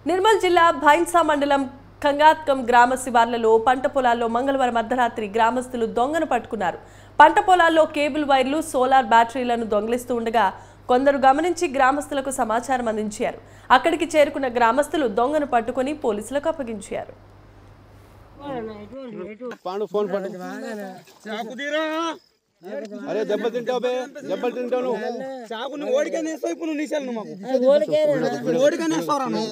నిర్మల్ జిల్లా భైన్సా మండలం కంగాత్కం గ్రామ శివార్లలో పంట పొలాల్లో మంగళవారం అర్ధరాత్రి గ్రామస్తులు దొంగను పట్టుకున్నారు. పంట పొలాల్లో కేబుల్ వైర్లు, సోలార్ బ్యాటరీలను దొంగిలిస్తూ ఉండగా కొందరు గమనించి గ్రామస్తులకు సమాచారం అందించారు. అక్కడికి చేరుకున్న గ్రామస్తులు దొంగను పట్టుకుని పోలీసులకు అప్పగించారు. अरे दెబ్బలు తింటావు బే దెబ్బలు తింటావు నువ్వు చాకుని ఓడికనే వేస్తావు ఇప్పుడు నువ్వు నిశాలు మాకు ఓడికనే వేస్తావురా నువ్వు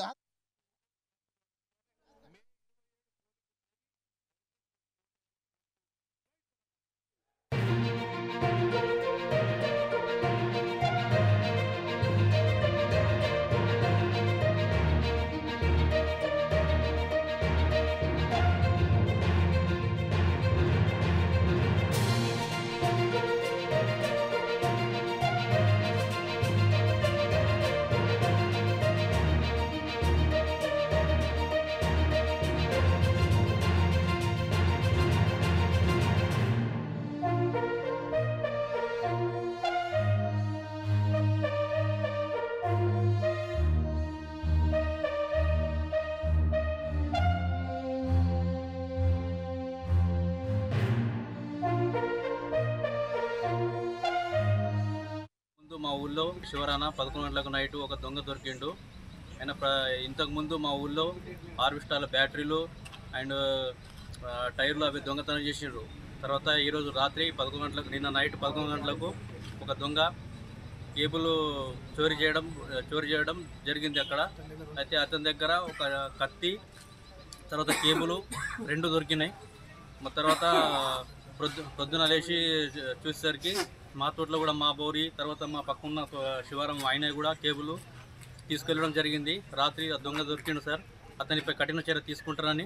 మా ఊళ్ళో శివరాన 11 గంటలకు నైట్ ఒక దొంగ దొరికిండు. ఆయన ఇంతకుముందు మా ఊళ్ళో హార్వెస్టార్ల బ్యాటరీలు అండ్ టైర్లు అవి దొంగతనం చేసిండ్రు. తర్వాత ఈరోజు రాత్రి 11 గంటలకు నిన్న నైట్ 11 గంటలకు ఒక దొంగ కేబుల్ చోరీ చేయడం జరిగింది అక్కడ. అయితే అతని దగ్గర ఒక కత్తి, తర్వాత కేబుల్ 2 దొరికినాయి. తర్వాత పొద్దున లేచి చూసేసరికి మా తోటలో కూడా మా బోరి, తర్వాత మా పక్కన్న శివారం ఆయన కూడా కేబుల్ తీసుకెళ్ళడం జరిగింది. రాత్రి ఆ దొంగ దొరికిండు సార్. అతనిపై కఠిన చర్య తీసుకుంటారని